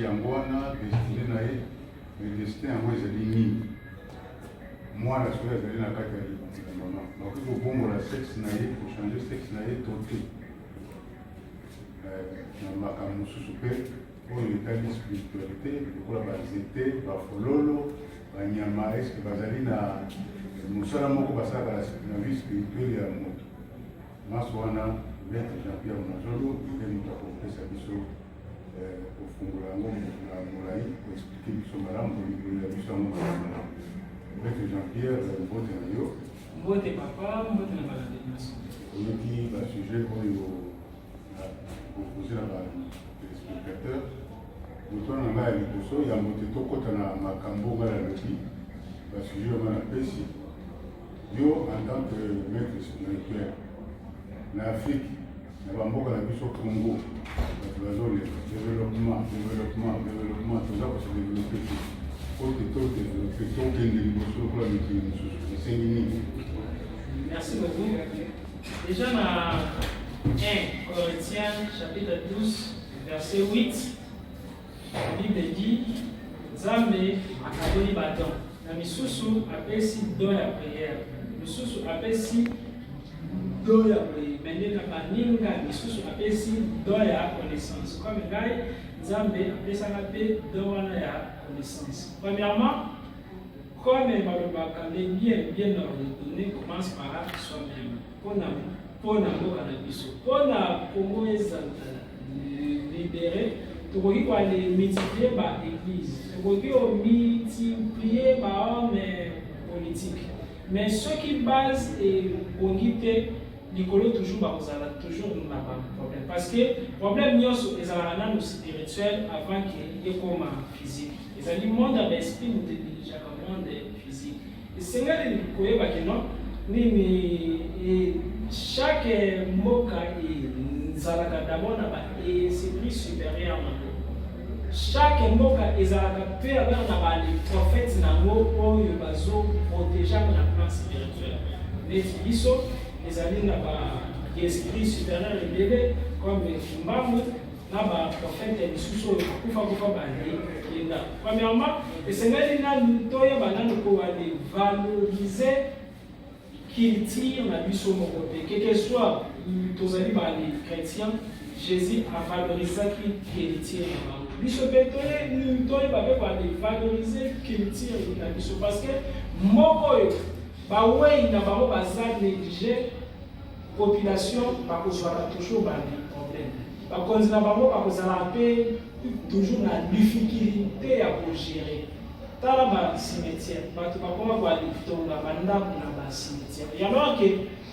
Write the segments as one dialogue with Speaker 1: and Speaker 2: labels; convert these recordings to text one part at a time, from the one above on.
Speaker 1: yango wana destiné na ye mais destin yango ezali nini mwana soki azali na kati ya mama bakoki kobongola sexe na ye kochange sexe na ye to te na makambo mosusu mpe oyo etali spiritualité lokola banzete bafololo banyama eske bazali na mosala moko basalaka na vie spirituelle ya moto maso wana maître Jean-Pierre Mazolo nde moto akopesa biso kofungola yango na molai koexplike biso malamu kolingolola biso yango malamu maître Jean-Pierre mbote na yo
Speaker 2: mbote papa mbote na balade nyonso
Speaker 1: oyoki basujet oyo opose na batéléspectateur moto wana na ngai ya liboso yango te tokɔta na makambo ngai nalobi basujet oyo ngai napesi yo en tant que maître spirituel na Afrique na bamboka na biso Congo bato bazoleka développement toza kose développe te ote to développe tokende liboso lokola mikili mosusu esengi nini.
Speaker 2: Merci beaucoup. Déjà dans 1 Corinthiens chapitre 12 verset 8 la Bible dit Nzambe akaboli bato na misusu apesi do ya prière misusu apesi do ya prière mende na baninga misusu apesi do ya connaissance comme ngai Nzambe apesaka mpe do wana ya connaissance. Premièrement, comme balobaka les bien ordonnés commence par soi-même pour na mboka na biso pour na Congo ezala libéré tokoki koale multiplier ba église tokoki omultiplier ba homme politique mais ce qui base ebongi te likolo toujours bakozala toujours na ba problème parce que problème nyonso ezalaka nano spirituel avant que ekoma physique ezali monde ya baesprit nous dirigeaka monde physique esengeli koyeba ke non nini chaque mboka ezalaka d'abord na baesprit supérieur nango chaque mboka ezalaka mpe avoir na baprophète nango oyo bazoprotégeaka na plan spirituel neti biso ezali na baesprit supérieur ebele comme mbambu na baprophète misusu oyo bakufa balenda. Premièrement esengeli nanu toyeba nanu koale valoriser culture na biso moko te quel que soit tozali bali chrétien Jésus a valorisé culture na bango biso mpe toyeba mpe koale valoriser culture na biso parce que moko oyo bawei na bango baza néglige population bakozwaka toujours bali problème bakonzi na bango bakozala mpe toujours na difficulté ya kogérer tala bacimetière bato bakoma koalitonga bandako na bacimetière yaloa ke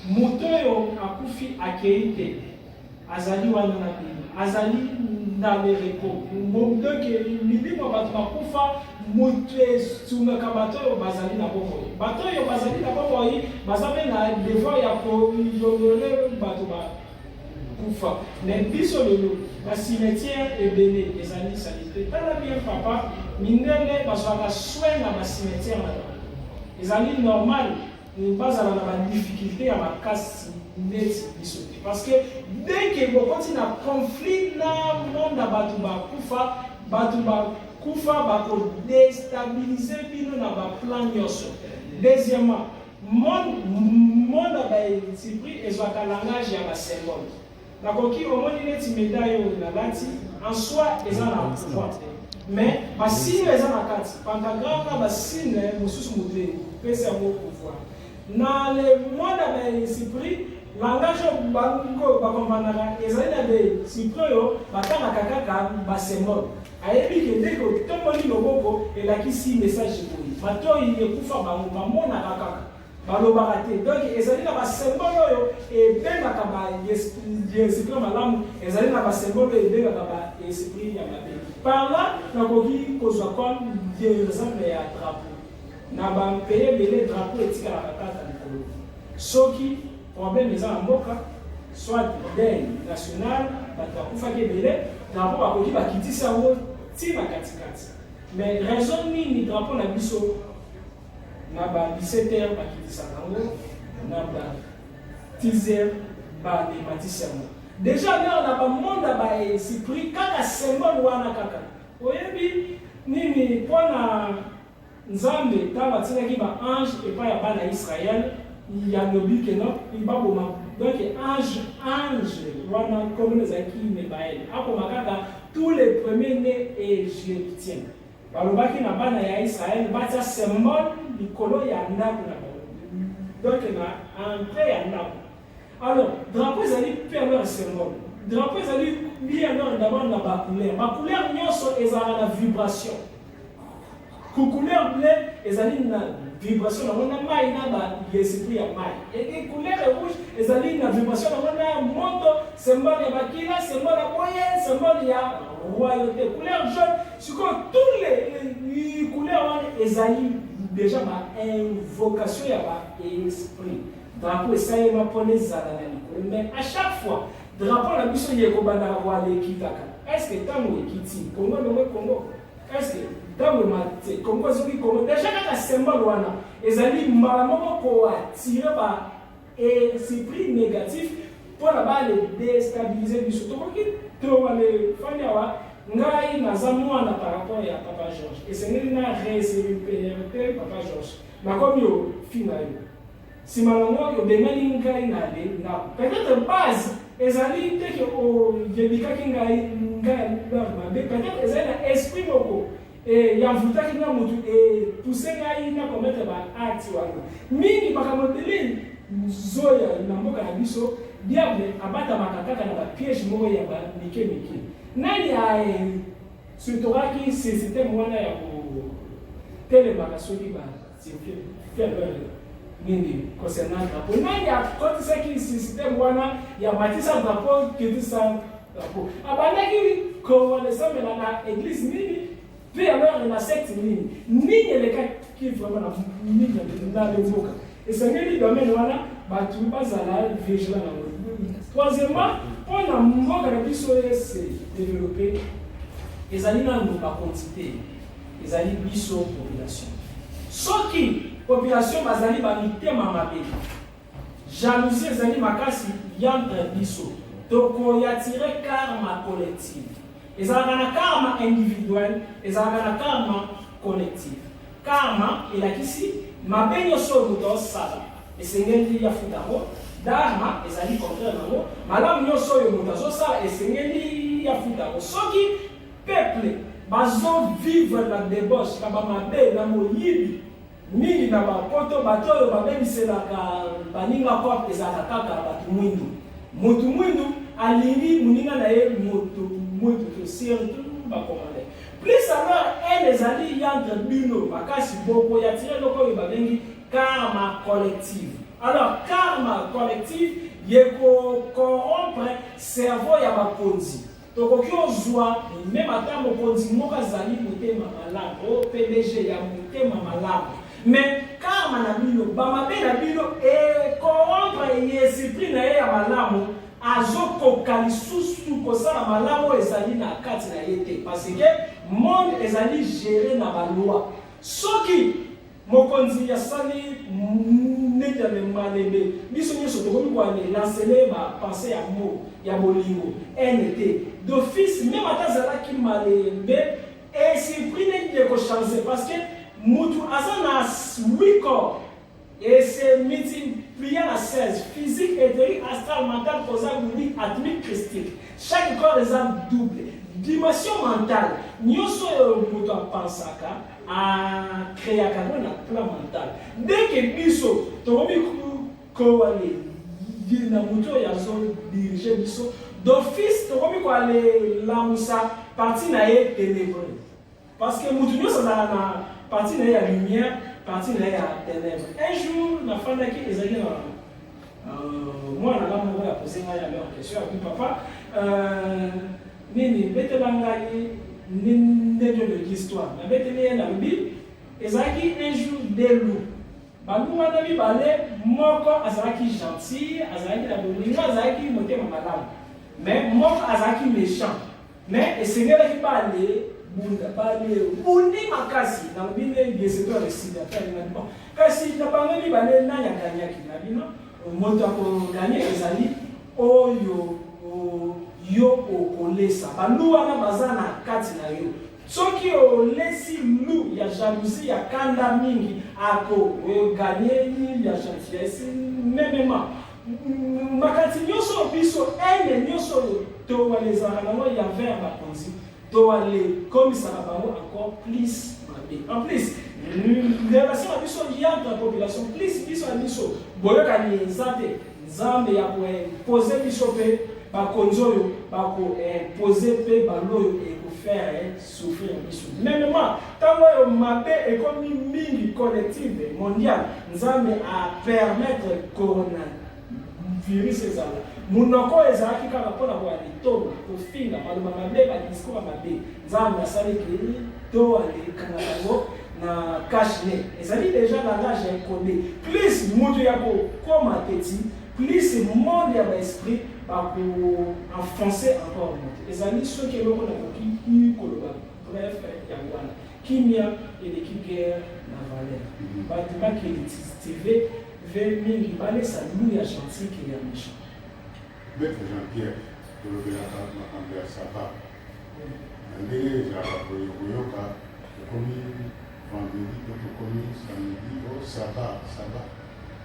Speaker 2: moto oyo akufi akei te azali wana na bino azali na lereko donc milimo bato bakufa moto esungaka bato oyo bazali na bomoi bato oyo bazali na bomoi baza mpe na devoir ya koyonore bato bakufa mais biso lelo bacimetière ebele ezali salite tala bien papa mindele bazwaka soin na bacimetière na bango ezali normal bazala na badifficulté ya makasi neti biso te parce que dès que bokoti na conflit na monde ya bato bakufa bakodestabilize bino na baplan nyonso. Deuxièmement, monde ya baesprit ezwaka langage ya basymbole nakoki omoni neti médaille oyo nalati en soi eza na pouvoir te mais basine eza na kati pentagramme na basine mosusu moto epesa yango pouvoir na le monde ya baesprit langage oyo bakombanaka ezali na baesprit oyo batangaka kaka basymbole ayebi ke ndenge otomoli loboko elakisi message boye bato oyo ekufa bango bamonaka kaka balobaka te donc ezali na basymbole oyo ebengaka baesprit malamu ezali na basymbole oyo ebengaka baesprit ya mabe par là nakoki kozwa comme exemple ya drapeau na bampeye ebele drapeau etikalaka kaka likolo soki problème eza na mboka soit deuil national bato bakufaki ebele drapeau bakoki bakitisa yango ntina katikati mais raison nini drapeau na biso na ba 17h bakitisaka yango na ba 10h badematisa yango déjà lero na bamonde ya baesprit kaka symbole wana kaka oyebi nini mpona nzambe ntango atikaki baange epai ya bana Israel yalobi ke no baboma donc ange wana komona ezalaki Nebael akoma kaka tous les premiers-nés égyptiens balobaki na bana ya Israel batia symbole likolo ya ndako na bango donc na entrée ya ndako. Alors drapeau ezali mpe alors symbole drapeau ezali lié alors d'abord na bacouleur nyonso ezalaka na vibration. Couleur bleue ezali na vibration na mona mai na ba esprit ya mai et couleur rouge ezali na vibration na mona moto symbole ya bakila symbole ya boye symbole ya royauté. Couleur jaune sur tous les couleurs ezali déjà ba invocation ya ba esprit. Drapeau esalema mpona ezala na likolo mais à chaque fois drapeau na biso yekobanda wala ekitaka est-ce que ntango ekiti Congo longo Congo est-ce que ntango mate Congo ezoki Congo déjà kaka symbole wana ezali mbala moko koatire ba esprit négatif mpona bale déstabiliser biso tokoki towale fani awa ngai naza mwana par rapport ya Papa Georges esengeli na récupéré Papa Georges nakomi yo fina yo nsima nango yobengani ngai na peut-être base ezali te ke oyebikaki ngai mabe peut-être ezali na esprit moko yavutaki na motu epousse ngai na kometre baacte wana mingi makambo ebele zoya na mboka na biso diable abatamaka kaka na bapiège moko ya bamike nani surtokaki système wana ya kotelemaka soki bafere nini concernant drapeau nani akotisaki système wana ya matisa drapeau kitisa drapeau abandaki kowanesambela na église nini puis alors na secte nini elekaki vraiment na mboka esengeli domaine wana bato bazala vigilant nango. Troisièmement mpona mboka na biso ese développé ezali nanu baquantité ezali biso population soki population bazali bamitema mabe jalousie ezali makasi yantre biso tokoyatire karma collective ezalaka na karma individuel ezalaka na karma collective. Karma elakisi mabe nyonso oyo moto azosala esengeli yafuta yango dharma ezali contraire nango malamu nyonso oyo moto azosala esengeli yafuta yango soki peuple bazovivre na débauche na bamabe na moyibi mingi na bapoto bato oyo babemiselaka baninga kope ezalaka kaka bato mwindu motu mwindu alingi moninga na ye motu mwindu surtout bakomande plus alors elle ezali entre bino makasi boko yatire loko oyo babengi karma collective. Alors karma collective yeko corrompre cerveau ya bakonzi tokoki ozwa même ata mokonzi moko azali motema malamu o PDG ya motema malamu mais karma na bino bamabe na bino corrompre esprit na ye ya malamu azokoka lisusu kosala malamu ezali na kati na ye te parce que monde ezali géré na baloi soki mokonzi yasali neti ya malebe biso nyonso tokomi koalancele bapense ya mo ya bolingo nt d'office même ata azalaki malebe esprit neti ekochange parce que mutu aza na 8 corps et se multiplier à 16 physique, éthérique, astral, mental, causal, ludique, atmique, christique. Chaque corps est un double. Dimension mentale. Nous sommes pensaka à créer un plan mental. Dès que biso, tomi ko aller na moto ya zone diriger biso d'office tomi ko aller la musa partie na ye ténébreux. Parce que mutu nyo na partie na ya lumière. Partie là à ténèbres. Un jour, la femme qui est allée moi, la maman a posé ma question à papa. Nini, bête bangaye, nini de l'histoire. La bête est dans la Bible. Ezaki un jour des loups. Bandou madame balé, moko azaki gentil, azaki la bolingo, azaki moté madame. Mais moko azaki méchant. Mais et c'est là qui parlait. Bunda bale bundi makasi na bine yeseto resida tani na bon kasi na bango ni bale na yakanya ki na bino moto ko gagner ezali oyo yo okolesa balu wana baza na kati na yo soki olesi lu ya jalousie ya kanda mingi akoganye ni ya gentillesse memema makati nyonso biso ene nyonso oyo towalezaka nango ya vers bakonzi towalekomisaka bango encore plus mabe en plus relation na biso entre la population plus biso na biso boyokani eza te nzambe ya koimpose biso mpe bakonzi oyo bakoimpose mpe balo oyo ekofere souffrir biso memema ntango oyo mabe ekomi mingi collective mondiale nzambe apermettre coronavirus ezala munoko ezalaki kaka mpona koya litolo kofinga maloba mabe badiscours mabe nzambe asalaki to alekanga yango na cache-nez ezali déjà langage encodé plus mutu ya kokoma teti plus monde ya baesprit bako-enfoncer encore moto ezali soki eloko na koki koloba bref yango wana kimia eleki guerre na valeur bato bakelitv ve mingi balesa lu ya gentique ya méchant.
Speaker 1: Maître Jean-Pierre tolobelaka makambo ya saba na ndenge ezalaka koyoka tokomi vendredi to tokomi samedi o saba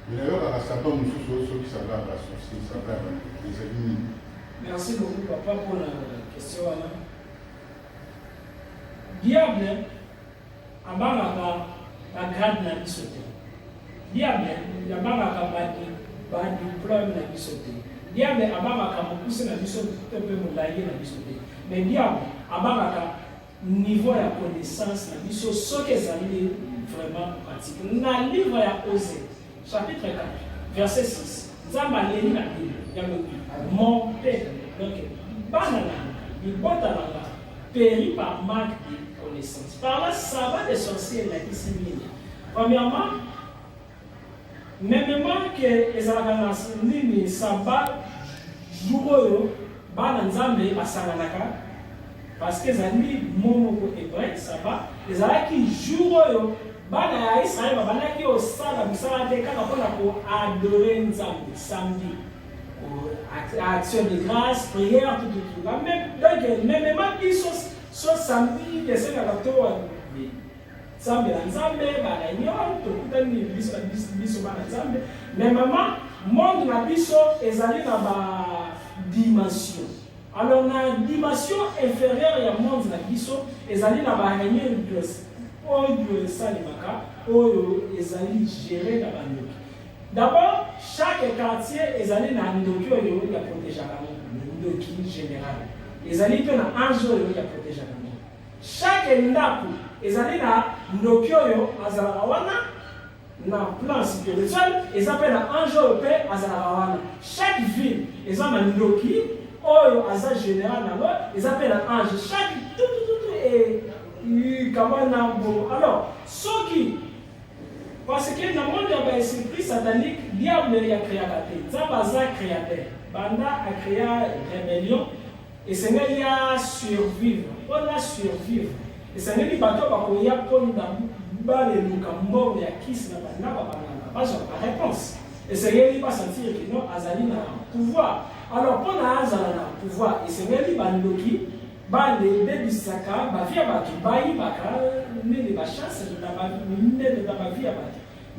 Speaker 1: mais nayokaka saba mosusu oyo soki saba ya basorcier saba ya bandeki ezali nini?
Speaker 2: Merci beaucoup papa pour la question wana. Diable abangaka bagrade na biso te. Diable abangaka badiplôme na biso te. Diable abangaka mokuse na biso te mpe molaye na biso te. Mais diable abangaka niveau ya connaissance na biso soki ezali vraiment pratique. Na livre ya Osée chapitre 4 verset 6 nzambe aleli na Bible yango mon peuple donc bana nanga libota nanga périt par manque de connaissance. Par là ça va des sorciers elakisi nini? Premièrement memement que ezalaka na nini saba jour oyo bana nzambe basanganaka parce que ezali momoko hébreu saba ezalaki jour oyo bana ya Israël babandaki osala misala te kaka mpona koadore nzambe samedi action de grâce prière tout donc memema biso so samedi esengaka towa nzambe na nzambe baréunion tokutani biso bana nzambe mais mama monde na biso ezali na badimension. Alors na dimension inférieure ya monde na biso ezali na baréunion oyo esalemaka oyo ezali géré na bandoki. D'abord chaque quartier ezali na ndoki oyo ya protégeaka ndoki général ezali mpe na ange oyo ya protégeaka ngo. Chaque ndako ezali na ndoki oyo azalaka wana na plan spirituel eza mpe na ange oyo mpe azalaka wana. Chaque ville eza na ndoki oyo aza général nango eza mpe na ange. Chaque tout et alors, soki parce que dans le monde il y a esprit satanique, diable a créé la terre. Zabaza créateur. Banda a créé rébellion et c'est il y a survivre. On a survivre. Et c'est il bateau ba ko ya ponda ba le lukambo ya kiss na banda ba pas la réponse. Et c'est il va sentir que non azali na pouvoir. Alors pour na azala na pouvoir et c'est il bandoki ba le bebisaka ba via ba kibai ba ka ne ba chance de ba ne de ba via ba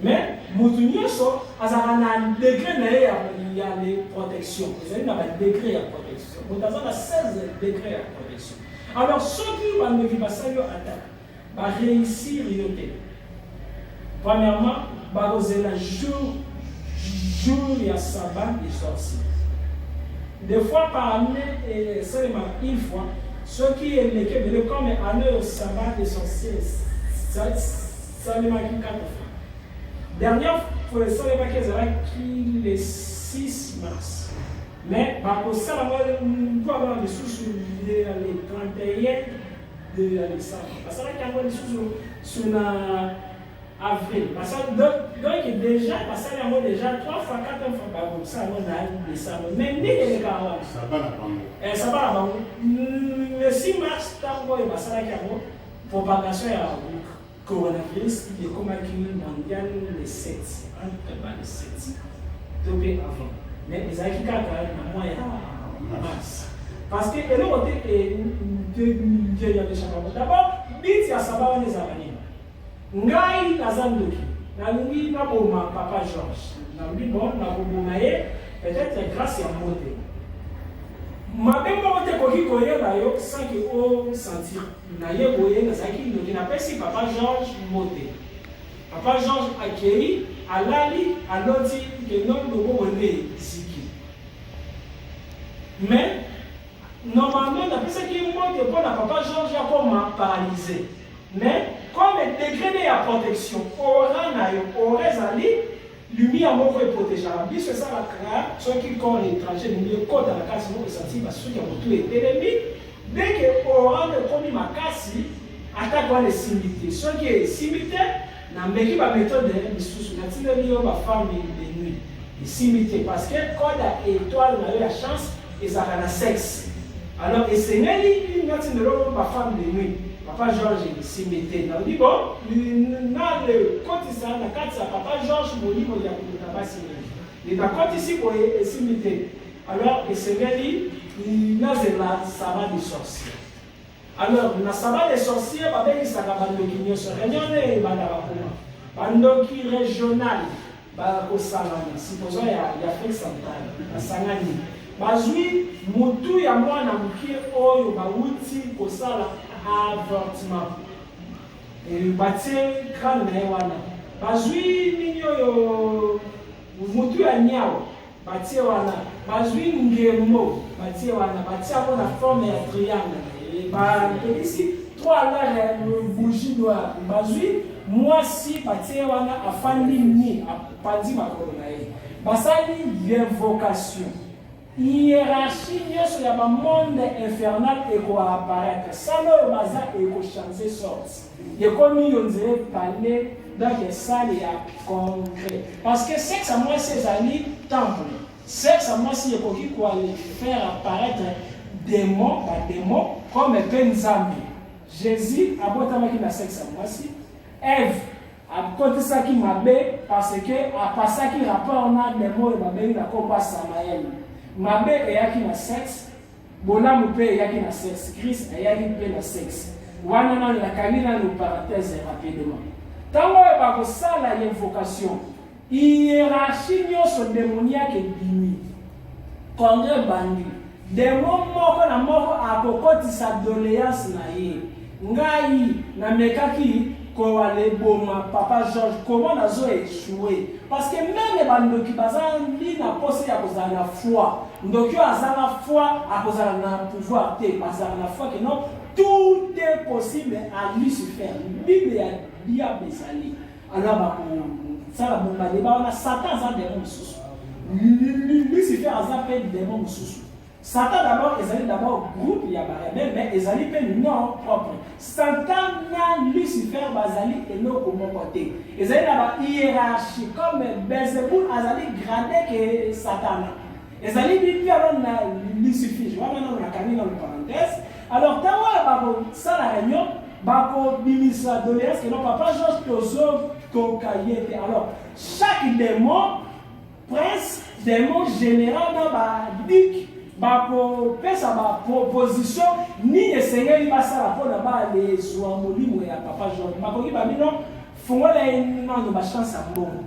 Speaker 2: mais mutu nyonso azala na degré na ya les protection ezali na ba degré ya protection mutu azala 16 degré ya protection. Alors ceux qui ba ne vivent ça yo attaque ba réussir yote. Premièrement ba ozela jour ya sabbat des sorciers. Des fois par année et seulement une fois. Ceux qui est le comme année au sabbat des sorciers, ça les marque 4 fois. Dernière fois, ça les marque qui le 6 mars. Mais par ça, on peut avoir des sous les 31 de Alexandre. Parce qu'il y a des sous sur avril. Parce que donc déjà, parce qu'il y a déjà 3 fois, 4 fois par jour. Ça, on a décembre. Mais ni les carottes.
Speaker 1: Ça va la banque.
Speaker 2: Ça va la banque. Le 6 mars, il y a une propagation du coronavirus qui est comme mondial le 7. Entre le 7. Donc avant. Mais les Akika, il y a moins de mars. Parce que et l'autre d'abord, bit ya sababa les amanima. Ngai nazandoki. Nalingi na boma papa Georges. Nambi bon na boma ye peut-être grâce à moté. Ma bemba moté koki koyeba yo sans que o sentir. Na ye boye na saki ndoki na pesi papa Georges moté. Papa Georges accueilli alali aloti que non dobo wende siki. Mais normalement, d'après ce qui montre que papa Georges a comme paralysé. Mais comme le degré de la protection, aurait ali, lumière moko est protégée. Bis c'est ça la créa, ceux qui quand l'étranger nous code dans la case nous sentir parce que tout est ennemi. Dès que aura de commis ma casse, attaque les similitudes. Ceux qui est similité, n'a meki ba méthode de sous na tindeli ba femme de nuit. Les similitudes parce que quand la étoile n'a eu la chance et ça a la sexe. Alors, et c'est Nelly, une femme de nuit. Papa Georges s'y mettait. On dit, bon, dans le côté ça, la carte, papa Georges, mon livre, il y a pas s'y mettait. Et dans le côté ici, il s'y mettait. Alors, et c'est Nelly, il a la sabbat des sorciers. Alors, la sabbat des sorciers, il y a Bandoki, il y a Bandoki régional, supposons il y a fait central, à Sangani. Bazui mutu ya mwana mukie oyo bauti kosala avortement. Et batie crâne na wana. Bazui nini oyo mutu ya nyao batie wana. Bazui ngemo batie wana. Batie na forme ya triangle. Et ba ici trois là bougie noire. Bazui moi si batie wana afandi ni apandi makolo na ye. Basali l'invocation. Hiérarchie sur le monde infernal et quoi apparaître. Ça ne va pas changer sorte. Il y a comme on dirait parler dans les salles et à congrès. Parce que sexe à moi c'est ali temple. Sexe à moi c'est qu'il faut faire apparaître démons, pas démons, comme Penzambi. Jésus a beau qui na sexe à moi si. Ève a côté ça qui m'a bé parce que à part ça qui rapport on a des mots et m'a bé la combat Samaël. Mabe eyaki na sexe, bolamu pe eyaki na sexe, Christ eyaki pe na sexe. Wana na la kamina nous parenthèse rapidement. Tango ba ko sala invocation, hiérarchie nyonso démoniaque bimi. Kongre bandi. Démon moko na moko akokotisa doléance na ye. Ngai na mekaki ko ale boma papa Georges comment nazo échoué parce que même les bandoki bazali na poste ya kozala na foi ndoki azala foi akozala na pouvoir te bazala na foi que non tout est possible à Lucifer Bible ya diable ezali alors ba ko sala bomba débat na Satan za démon mususu Lucifer aza pe démon mususu Satan d'abord, ils allaient d'abord groupe, il y a rebelle, mais ils allaient faire non propre. Satan n'a Lucifer, Bazali et non comme côté. Ils allaient d'abord hiérarchie, comme Belzéboul, ils allaient grader que Satan. Ils allaient dire alors Lucifer. Je vois maintenant la camille dans le parenthèse. Alors, tant que ça la réunion, Bako ministre de l'Est, que non, papa Georges Tozo, Tokaye. Alors, chaque démon, prince, démon général dans la bique. Bako pesa ba proposition ni esengeli basala pona ba les soa molimo ya papa Georges bako ki ba bino fongola nano ba chance à mbongo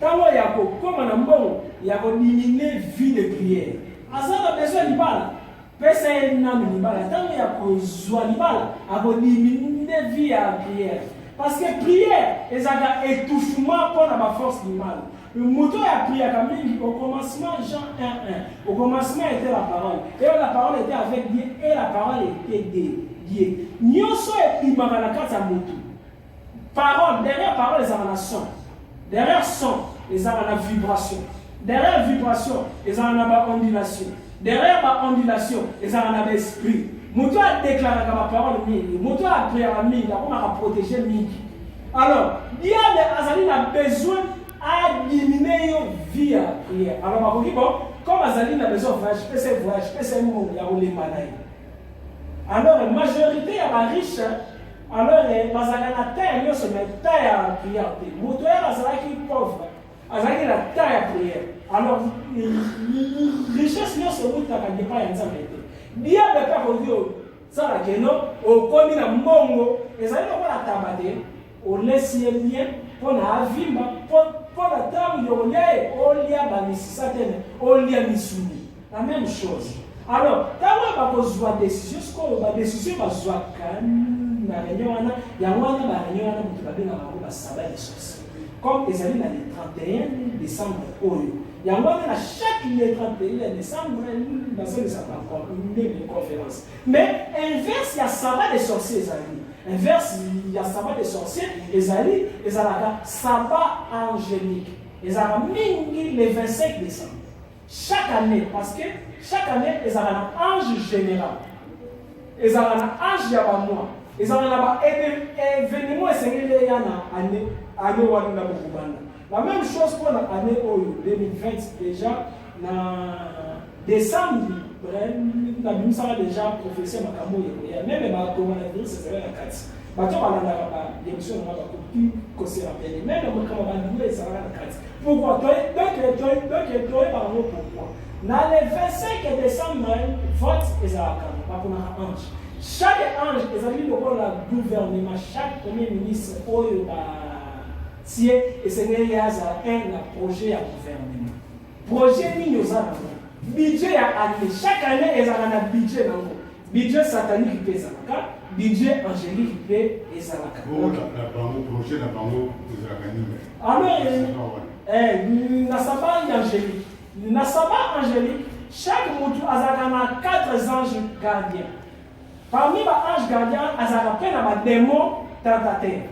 Speaker 2: tango ya ko koma na mbongo ya ko diminuer vie de prière azala besoin libala pesa nano libala tango ya ko zwa libala a ko diminuer vie à prière parce que prière ezaka étouffement pona ba force libala. Le mouton a prié à Camille au commencement, Jean 1:1. Au commencement était la parole. Et la parole était avec Dieu. Et la parole était Dieu. Nyoso et Ibaranaka Moutou. Parole, derrière parole, les ont la son. Derrière son, les ont la vibration. Derrière vibration, les ont la ondulation. Derrière la ondulation, les ont l'esprit. Mouton a déclaré que la parole est Mouton a prié à Mille, on a protégé Mille. Alors, diable Azali a besoin à diminuer vie à prière. Alors, bon, comme Azali a besoin de voyage, je peux ces voyages, je peux ces mots, il y a où les malades. Alors, la majorité est riche. Alors, la terre, il y a ce taille à prière. Moteur, Azali est pauvre. Azali la taille à prière. Alors, richesse, il y a ce bout de la pas
Speaker 3: bien de kaka odio ça la keno o komi na mbongo ezali ko la tabate o laisser bien pour na avimba pour la table yo lia o lia ba misisa tene o lia misuni la même chose. Alors tawa ba ko zwa décision ko ba décision ba zwa kan na réunion wana ya wana ba réunion wana mutu ba benga ba sabbat des sorciers comme ezali na le 31 décembre oyo yango na chaque le 31 décembre dans ce ça pas une conférence mais inverse ya sabbat des sorciers ezali inverse ya sabbat des sorciers ezali ezalaka sabbat angélique ezala mingi le 25 décembre chaque année parce que chaque année ezala ange général ezala ange ya ba mois ezala na ba événement esengeli ya na année wana na bokubanda. La même chose pour l'année 2020 déjà na décembre na bimisa déjà professeur makambo ya même ba coronavirus c'est la 4 bato balanda ba émission na ba copie ko se rappelle même makambo ba ndule ça la 4 pourquoi donc par pourquoi na le 25 décembre vote ezalaka ba kuna ange chaque ange ezali lokolo la gouvernement chaque premier ministre oyo si et c'est un projet à gouvernement. Projet ni nous avons. Budget à année. Chaque année, ils ont un budget. Budget satanique qui pèse à budget angélique qui pèse à la
Speaker 1: Bon, la projet n'a pas de
Speaker 3: alors, na sabbat angélique. Na sabbat angélique, chaque moutou a 4 anges gardiens. Parmi les anges gardiens, ils ont un démon tentateur.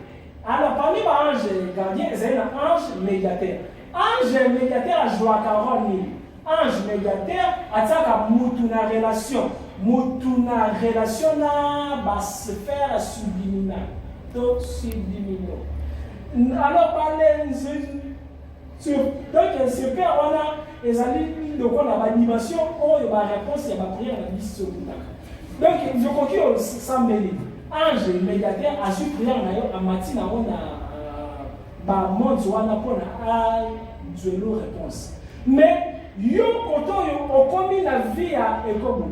Speaker 3: Alors, parmi les anges gardiens, il y a un ange médiateur. Ange médiateur a joué à 40 000. Ange médiateur a une relation. Une relation dans la sphère subliminale. Donc, subliminale. Alors, parler donc, super, on a une dimension où il y a une réponse, il y a une prière, il y a donc, je crois que ça me ange médiateur a su prier en matin na monde wana pona duelo réponse mais yo koto yo okomi na vie ya ekobo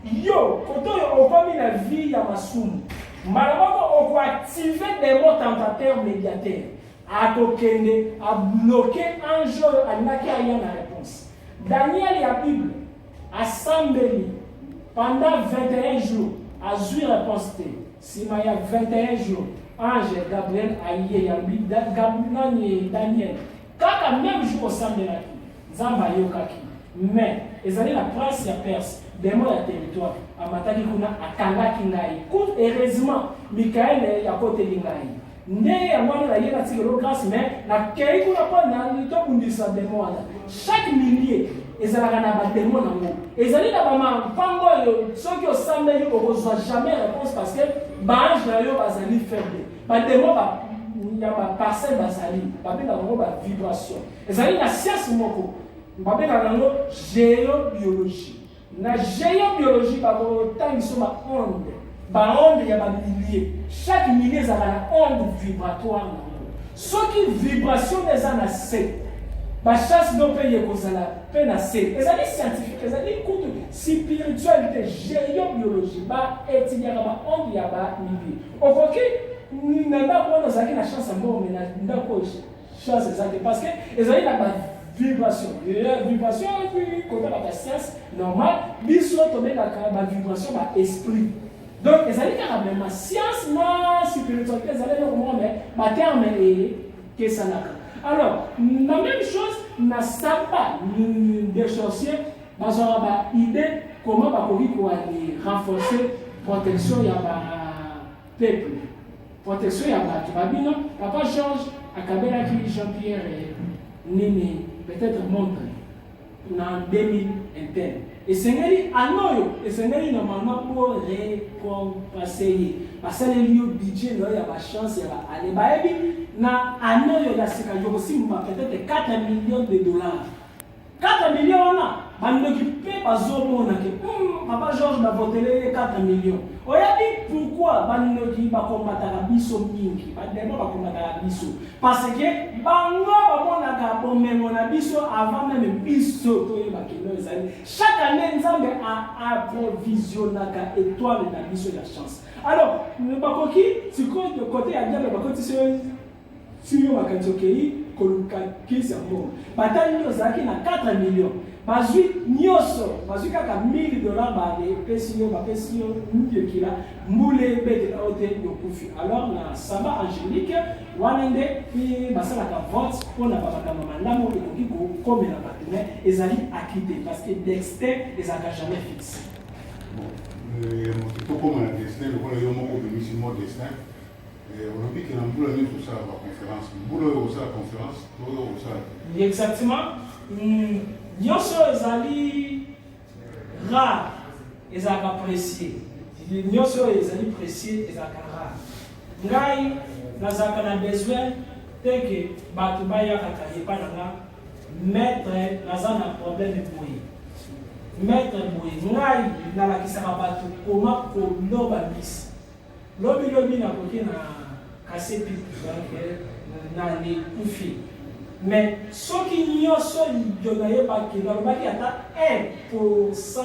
Speaker 3: yo koto yo okomi na vie ya masumu malaboko oko activer des mots tentateurs médiateurs a kokende a bloquer ange alaki aya na réponse Daniel ya Bible assemblée pendant 21 jours a eu réponse. Si il y a 21 jours, ange Gabriel a eu Daniel. Quand même jour au sein de la vie, Zamba Yokaki. Mais, ils allaient la prince et Perse, des mots de territoire, à Mataki Kuna, à Kanga Kingai. Heureusement, Michael est à côté de Lingai. Né à moi, il y a une grâce, mais la Keiko n'a pas le temps de dire ça des mots. Chaque millier. Ezalaka na batemo na ngo ezali na ba pango soki osambeli okozwa jamais réponse parce que baange na yo bazali faible batemo ba ya ba parcelle bazali babenga ngo ba vibration ezali na science moko babenga ngo géobiologie na géobiologie ba ko tangiso ba onde ya ba milliers chaque millier ezala na onde vibratoire na ngo soki vibration eza na 7 ba chasse do paye kozala penasé ezali scientifique ezali kutu spiritualité géobiologie ba étudier ba onde ya ba nibi okoki nanda ko na zaki na chance mbo mais na ndako chance ezali parce que ezali na ba vibration puis côté la science normale biso to be ba vibration ba esprit donc ezali ka même science na spiritualité ezali no mais ba terme et que ça n'a. Alors, la même chose, n'a pas des sorciers, mais on a une idée comment renforcer la protection de peuple. Protection de la papa Georges, à Kabela qui Jean-Pierre Nini, peut-être montre en 2000 interne. Et c'est normalement pour récompenser. Parce que le budget, il y a la chance, il y a aller. Na année ya sika yo aussi peut-être 4 millions de dollars. 4 millions là, on occupe pas zomona que Papa Georges va voter 4 millions. On a dit pourquoi Baninoki va combattre la biso mingi, va combattre la biso. Parce que Bango va combattre la biso avant même biso. Chaque année, nous avons approvisionné la étoile de la biso de la chance. Alors, nous avons dit, du côté à Diable, nous avons dit, si nous avons dit, que c'est bon. Bataille, nous avons 4 millions. Bazui nyoso bazui kaka $1000 bale pesio ba pesio ndiye kila mule bete ote yokufi. Alors na Saba Angélique wanende pi basala ka vote pona baba kama mandamo ekoki ko comme na partenaire ezali acquitté parce que Dexter ezaka jamais fixe.
Speaker 1: Bon, pourquoi on a Dexter le ko yo moko bimisi mo Dexter on dit que na mbula ni tout ça la conférence mbula yo ça conférence to ça
Speaker 3: exactement. Nyonso ezali rare ezalaka apprécié. Nyonso ezali précieux ezalaka rare. Ngai nazalaka na besoin te ke bato bayakaka epa na nga maître naza na problème boye. Maître boye ngai nalakisaka bato koma koloba misi. Lobi nakoki na kase pipi na lekufi. Mais ce qui n'y a pas de ata 1%.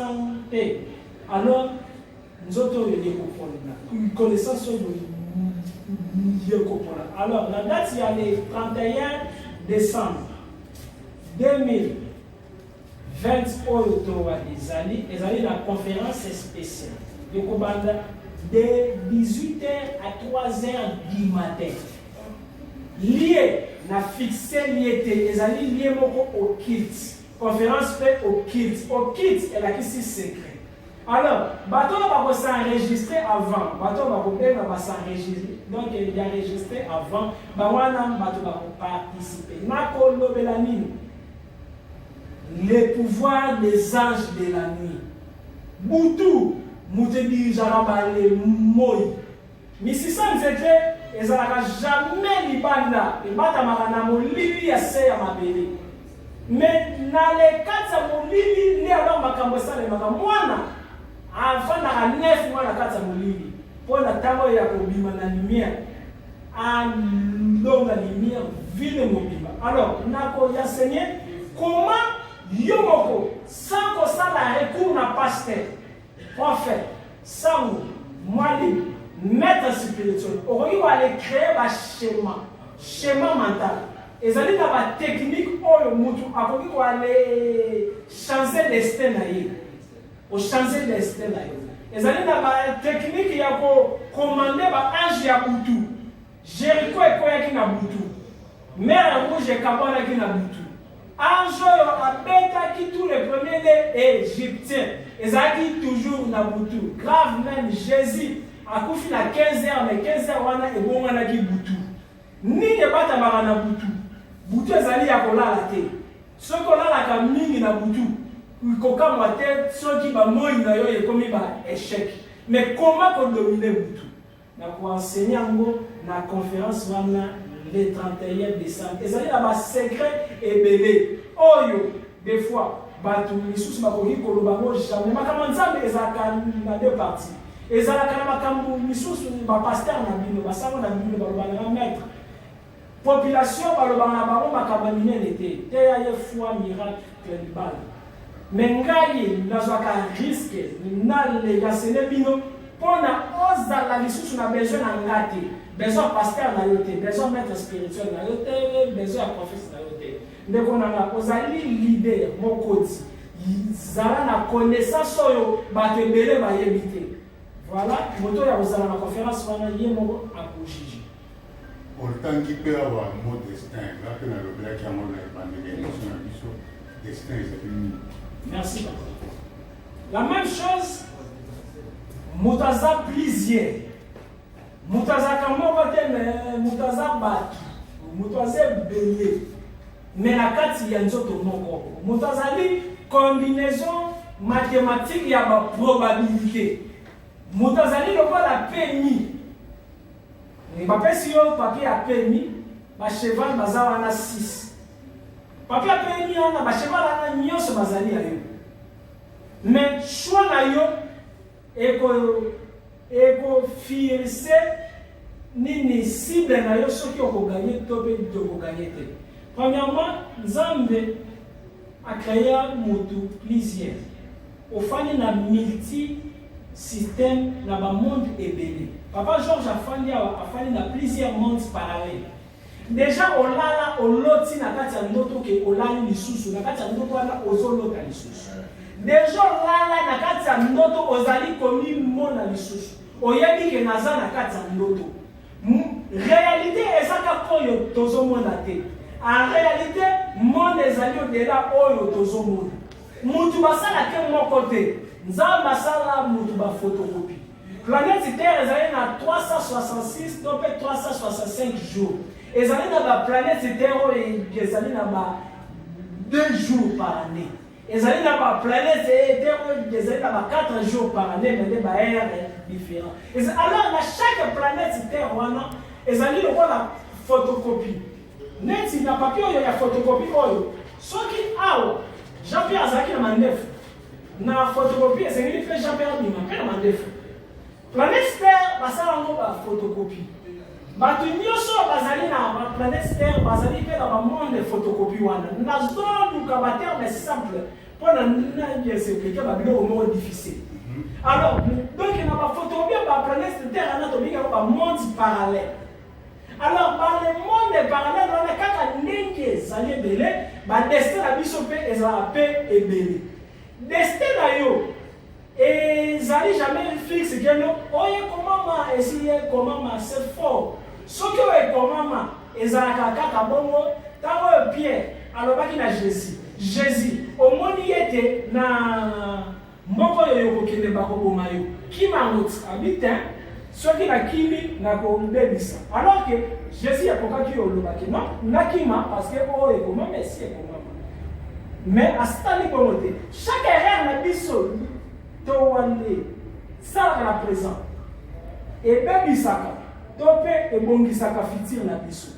Speaker 3: Alors, nous autres, une connaissance de alors, la date, il y a le 31 décembre 2020 et la conférence spéciale de 18h à 3h du matin. Lié na fixé lié ezali lié moko au kids conférence fait au kids elle a qui secret. Alors bateau va s'enregistrer avant bateau va s'enregistrer donc il y a enregistré avant bawana bateau va participer na kolobela nini les pouvoirs des anges de la nuit butu mutebi jarabale moi mais si ça nous était ezalaka jamais libanda ebatamaka na molili ya se ya mabele mais na le kati ya molili nde alors makambo esalemaka mwana afandaka 9 mois na kati ya molili mpo na ntango ya kobima na lumière alonga lumière vile mobimba. Alors nakoyensegne comment yo moko sans kosala recours na pasteur prophète sango mwalimu maître spirituel, on va aller créer un schéma mental. Et ça dit la technique où le moutou a voulu aller changer destin naïe, au changer destin naïe. Et ça dit la technique il y a pour commander un ange ya moutou. Jéricho est quoi qui na moutou. Mère rouge est capable qui na moutou. Ange a bêta qui tous les premiers des Égyptiens. Et ça dit toujours na moutou. Grave même Jésus. Akufi na 15h mais 15h wana ebongana ki butu nini bata baka na butu ezali ya kolala te soko lala ka mingi na butu ikoka mwate soki ba moi na yo ekomi ba échec mais comment ko dominer butu na ko enseigner ngo na conférence wana le 31 décembre ezali na ba secret ebele oyo des fois batu misusu bakoki koloba ngo jamais makamanzambe ezaka na deux parties. Et ça la makambu misusu ba pasteur na bino basango na bino balobana maître population balobana bango makabamine nete te ya foi miracle clébal mais ngai nazwaka risque na le gasene bino pona oza la misusu na besoin na ngati besoin pasteur na yote besoin maître spirituel na yote besoin prophète na yote ndeko na ozali leader mokoti zala na connaissance oyo batebele ba yebite. Voilà, moto ya kozala na conférence wana ye moko akojiji.
Speaker 1: Autant qui peut avoir un mot destin, là que dans le black qui a mon destin, c'est fini.
Speaker 3: Merci papa. La même chose, motaza plusieurs. Motaza kamoko te mais motaza batu. Motaza belé. Mais la kati ya nzoto moko. Motaza li combinaison mathématique ya ba probabilité. Moutazali lokola PMI. Ba pesi yo papier a PMI, ba cheval baza wana 6. Papier a PMI wana ba cheval wana nyonso bazali ayo. mais choix na yo ekofirse nini cible na yo soki okoganye to mpe okoganye te. Premièrement, Nzambe a créé motu plusieurs. Ofani na multi système na ba monde ebele. Papa Georges afani na plusieurs mondes parallèles. Déjà olala oloti na kati ya ndoto ke olali lisusu na kati ya ndoto wana ozolota lisusu. Déjà olala na kati ya ndoto ozali komi mona lisusu. Oyebi ke naza na kati ya ndoto. Réalité ezaka koyo tozomona te. En réalité, monde ezali au-delà oyo tozomona. Mutu basala ke moko te. Nzambe basala mutu ba photocopie. Planète Terre ezali na 366 to pe 365 jours. Ezali na ba planète Terre oyo ezali na ba 2 jours par année. Ezali na ba planète Terre oyo ezali na ba 4 jours par année, mais des ba ère différents. Alors na chaque planète Terre wana ezali lokola photocopie. Neti na papier oyo ya photocopie oyo soki awa Jean-Pierre azalaki na mandefu na photocopie esengeli mpe Jean-Pierre bima mpe na mandefu. Planète Terre basala yango ba photocopie. Bato nyonso bazali na Planète Terre bazali mpe na bamonde photocopie wana nazoluka baterme simple mpo na nayeseplike babiloko moko difficile. Alors donc na baphotocopie ba Planète Terre ana tobiki yango bamonde parallèle. Alors, par le monde parallèle, on a quatre ndenge ezali ebele, ba destin na biso pe ezala pe ebele. Destin na yo ezali jamais fixe que no oye komama essayer komama c'est fort. Soki oye komama ezala kaka bongo tango Pierre alobaki na Jésus. Jésus omoni yete na mboko yo kokende bakoboma yo. Kimangot habitant soki na kimi na kombebisa. Alors que Jésus a kokaki olobaki non nakima parce que oye komama Messie komama. Mais à stali bongote chaque erreur na biso to wande ça la présent et bebisaka to pe ebongisaka fitir na biso.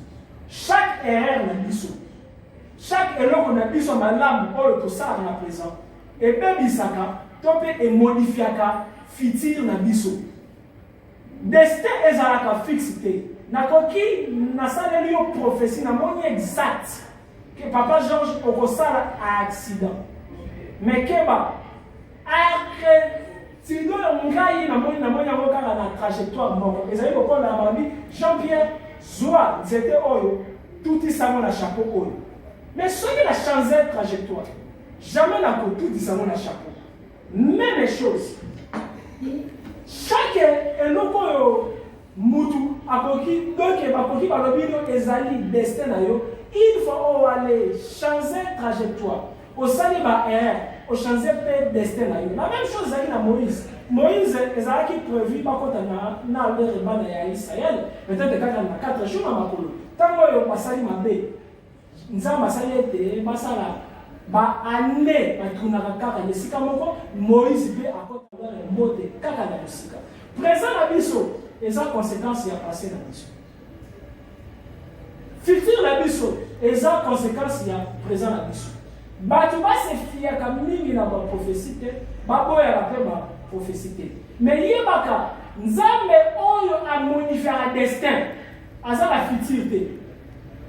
Speaker 3: Chaque erreur na biso chaque eloko na biso malamu oyo to ça na présent et bebisaka to pe emodifiaka fitir na biso. Destin ezalaka fixité. Nakoki nasaleli yo prophétie na moni exact que papa Georges okosala a accident. Mais keba sido ngai na moni yango kaka na trajectoire moko. Ezali kokola babi Jean-Pierre Zoua nzete oyo tout isango na chapeau oyo. Mais soki na changer trajectoire jamais na ko tout isango na chapeau. Même chose. Chaque eloko oyo mutu akoki donc bakoki balobi no ezali destin na yo. Il faut aller changer trajectoire. Au sali ba erreur, au changer pe destin na yo. La même chose avec na Moïse. Moïse ezalaki prévu bakota na le rebana ya Israël. Peut-être kaka na 4 jours na makolo. Tango yo basali mabe. Nzamba basali ete basala ba ane batunaka kaka nesika moko Moïse pe akota mbote kaka na musika. Présent na biso eza conséquence ya passé na biso. Futur na biso eza conséquence ya présent na biso. Bato base fiaka mingi na ba prophétie te, baboya pe ba prophétie te. Mais yebaka Nzambe oyo a modifié la destin. Aza la futur te.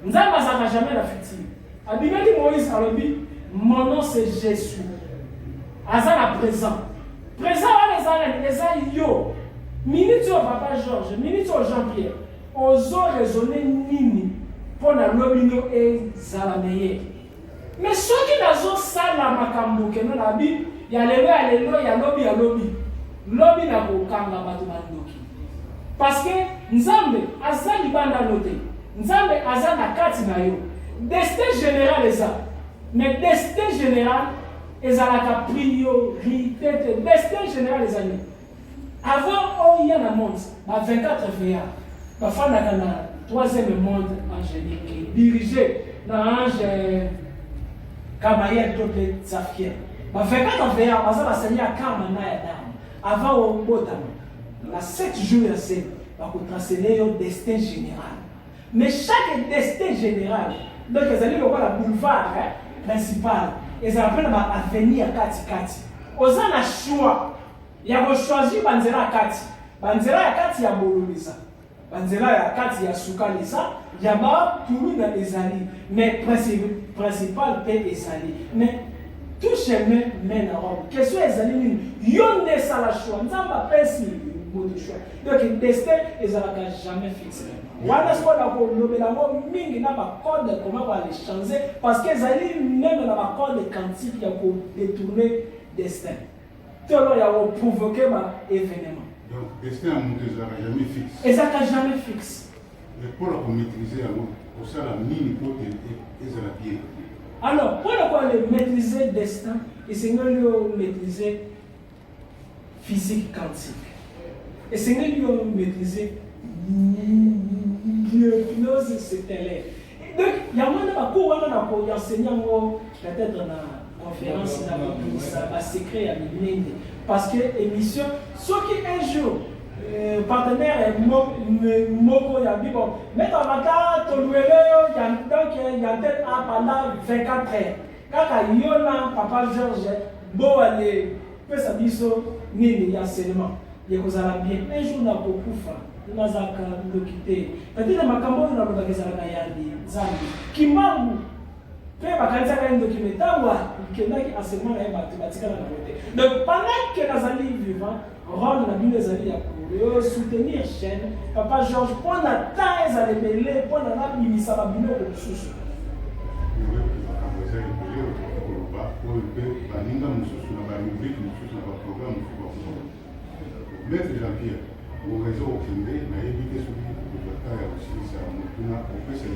Speaker 3: Nzambe azaka jamais la futur. Abimeli Moïse alobi mon nom c'est Jésus. Aza la présent. Présent wana eza yo. Minute au papa Georges, minute au Jean-Pierre. Ozo raisonner nini pour na lobino et zalameye. Mais ceux qui nazo sala makambo keno na bi ya lelo ya lobi na kokanga bato bandoki. Parce que Nzambe azali banda note. Nzambe azana kati na yo. Destin général eza. Mais destin général ezalaka priorité. Destin général ezali. Avant, il y a un monde, à 24 VA, la femme a un 3e monde angélique, dirigé dans l'ange Kamayel Topé Zafir. La 24 VA, parce que la Seigneur Kamana et Dame, avant au Botam, la 7 jours, c'est pour tracer le destin général. Mais chaque destin général, donc ils allaient voir la boulevard principal, ils appellent l'avenir Kati Kati. oza na choix ya kochoisir banzela kati. Banzela ya kati ya bololeza. Banzela ya kati ya sukaleza. Ya ba tulu na ezali. Mais principal pe ezali. Mais tout chemin mène à Rome. Question ezali nini? Yo ne sa la choix. Nzamba pesi de choix. Donc le destin ezalaka jamais fixé. Wana siko na kolobela ngo mingi na ba code comment va les changer parce que ezali même na ba code quantique ya ko détourner destin. Tolo ya ko provoquer ba événement.
Speaker 1: Donc destin à monter ezalaka jamais fixe.
Speaker 3: Ezalaka jamais fixe.
Speaker 1: Et pour la maîtriser pour ça la mine côté ezala bien.
Speaker 3: Alors, pour le maîtriser le destin, il s'agit de maîtriser physique quantique. Il s'agit de maîtriser l'hypnose stellaire. Donc, il y a un cours qui enseigne peut-être dans la conférence, dans le secret à l'humaine. Parce que l'émission, ce qui un jour, partenaire moko ya bibo mettre en vacance toluele donc il y a peut-être pendant 24 heures kaka yona papa Georges bo ale pesa biso nini ya seulement yekozala bien un jour na kokufa nazaka ndokite peut-être makambo na lobakeza na yandi zambi kimbangu pe bakanisa ka ndokimetanwa kendaki enseignement na bato batikala na côté donc pendant que nazali vivant rendre la Bible soutenir chaîne papa Georges pour la temps ils allaient mêler pour la Bible ça va bien au sous
Speaker 1: Maître Jean-Pierre, au réseau au Kende, n'a évité ce qui est aussi ça au fait c'est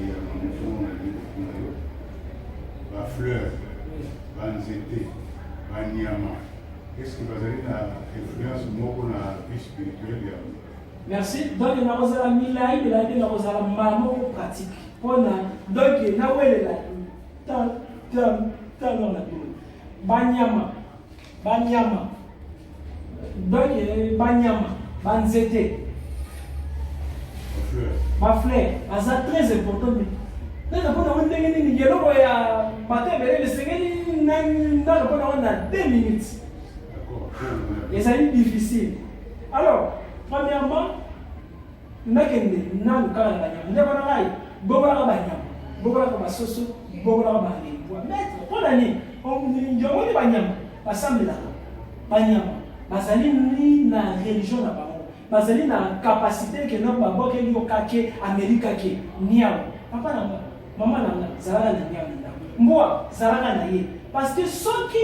Speaker 1: la fleur, la nzete, la nyama. Est-ce que vous avez une influence sur la vie spirituelle?
Speaker 3: Merci. Donc, il y a une milaï, il y a une maman pratique. Donc, il y a une banyama. Donc, banyama, banzete. Ma fleur, c'est très important. Donc, on a une deux minutes. Et ça est difficile. Alors, premièrement, nous avons parce que ceux qui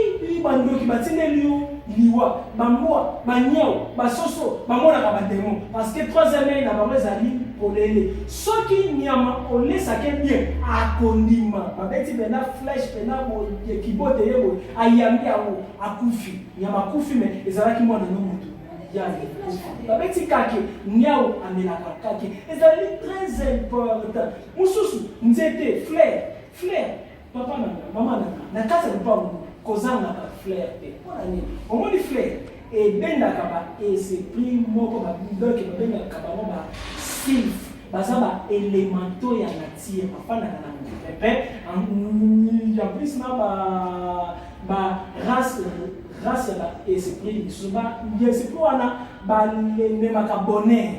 Speaker 3: liwa, bamboa, banyao, basoso, bamona kabademo. Parce que troisième année, na bamwe zali polele. Ceux qui nyama, on laisse à quel bien, à kondima. Babeti bena flèche, bena kibote yebo, ayambi awo, akufi. Nyama kufi me, ezala ki mwana no mutu. Babeti kake, nyao amelaka kake. Ezali très important. Mususu, nzete, flair. Papa nana, maman nana, na kasa lupa kozanga ka flair pe. Au moins les flair et ben nakaba et c'est prix moko ba donc ben nakaba mo ba sylph bazaba élémentaux ya nature papa nana na pepe en plus na ba race ba et c'est prix suba bien c'est pour ana ba le memaka bonheur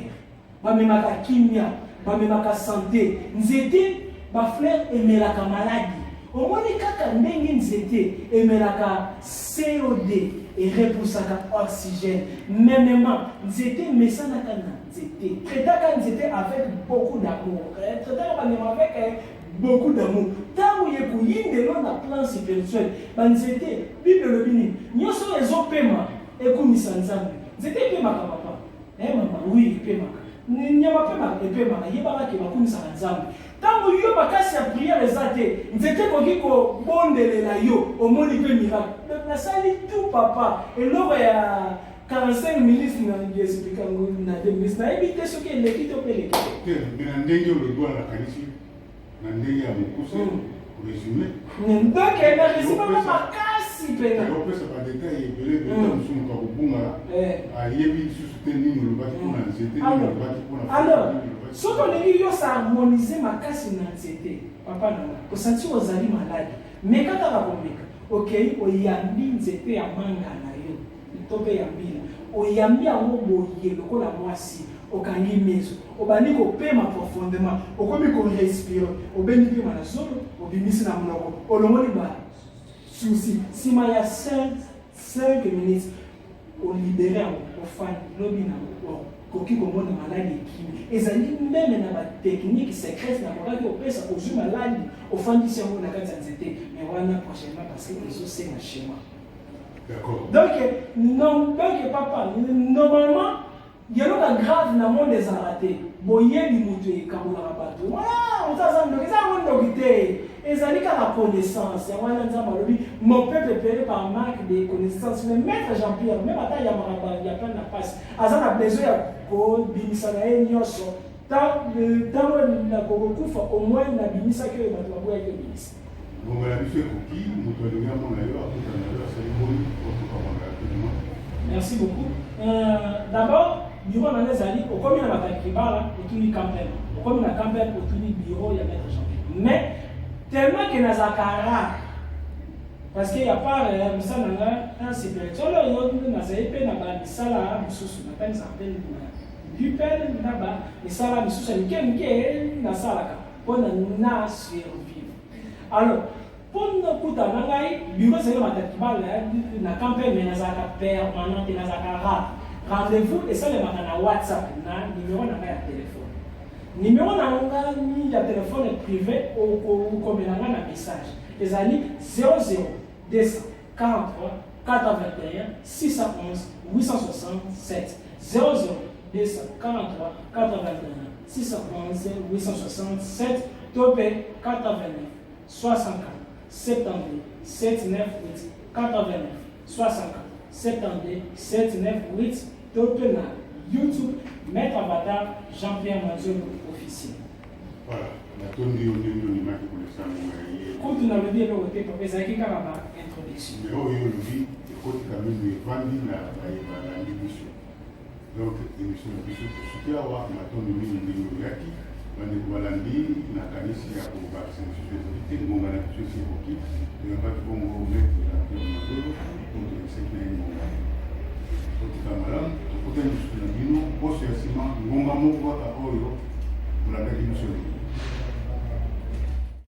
Speaker 3: ba memaka kimia ba memaka santé nzete ba flair et melaka maladie. Au moins les kaka ndenge nzete emelaka CO2 et repoussaka oxygène. Mêmement, nzete mesanaka na nzete. Traitaka nzete avec beaucoup d'amour. Traitaka avec beaucoup d'amour. Tant que vous avez un plan spirituel, nzete Bible le bini. Nyoso ezopema ekumisa nzambe. Nzete pema papa. Maman, oui, pema. Nyama pema epema yebaka ke bakumisa nzambe. Tant que yo bakasi ya prière ezate, nzete koki ko bondelela yo, omoni pe miracle. Donc na sali tout papa, et lors ya 45 minutes na expliquer ngo na 2 minutes na éviter ce qui est l'équité au péléqué.
Speaker 1: Mais ndenge le doit la kanisi, na ndenge ya mokuse, résumé.
Speaker 3: Donc elle a résumé makasi pena.
Speaker 1: On peut se pas détailler, belé musumu ka kubunga. Ayebi soutenir le bâti pour na nzete, le bâti pour na.
Speaker 3: Alors, ce qu'on a dit, c'est harmoniser ma casse nzete. Papa nana, ko senti ozali malade. Mais quand tu vas komeka, OK, oyambi nzete ya manga na yo. to mpe ya mbila oyambi yango boye lokola mwasi okangi miso obandi kopema profondément okomi korespire obendi mpema na zolo obimisi na monoko olongoli ba susi nsima ya 5 minutes olibere yango ofani lobi na koki komona maladi ekimi ezali meme na batechnique secrète na kokaki opesa kozwi maladi ofandisi yango na kati ya nzete mais wana prochainement parce que ezosenga schéma. Donc papa normalement yeloka grave na monde ezala te boyebi moto ekabolaka bato wala ozaza ndoki eza yango ndoki te ezali kaka connaissance yango wana nzambe alobi mon peuple péri par manque de connaissance mais maître Jean-Pierre même ata yamaka ya plein na pasi aza na besoin ya kobimisa na ye nyonso ntango nakokokufa au moins nabimisaki oyo bato baboyaki obimisa
Speaker 1: ngongala biso ekoki moto alingi amona yo akutana na yo asali boni otokamaka rapidement.
Speaker 3: Merci beaucoup. D'abord bureau na ezali okomi na batakibala otuni campagne okomi na campagne otuni bureau ya maître Jean-Pierre mais tellement que nazalaka rare parce que ya part misala nanga un spirituel oyo nazali mpe na bamisala mosusu natangisaka mpe dupele na bamisala misusu ya mike mike nasalaka mpona na survivre. Alors pour kuta na ngai bureau ezali batakibala na campagne mais nazalaka permanente nazalaka rare. Rendez-vous et ça le matin na WhatsApp na numéro na ya téléphone. Numéro na ya téléphone privé ou comme na message. Ezali 00 243 421 611 867 00 243 421 611 867 topé 89 64 72 798 89 64 72 798 topé na YouTube Maître Avatar Jean-Pierre Manzolo officiel.
Speaker 1: Voilà, la tonne de l'image pour le sang.
Speaker 3: Quand tu n'avais bien le côté, papa, c'est qui a ma introduction.
Speaker 1: Mais oh, il dit, écoute, quand même, il vendit la émission. Donc, émission de Bissou, ce qui a ma tonne de l'Yaki, on est Walandi, na kanisi ya kuvaccine sur les autorités, on va la tuer sur Roki, et on va tout mettre la pierre Manzolo, pour que c'est qu'il y ait une mongagne. Donc, Kamalam, tout le monde, bino, bosse ya sima, ngonga moko kaka oyo, on l'a dit,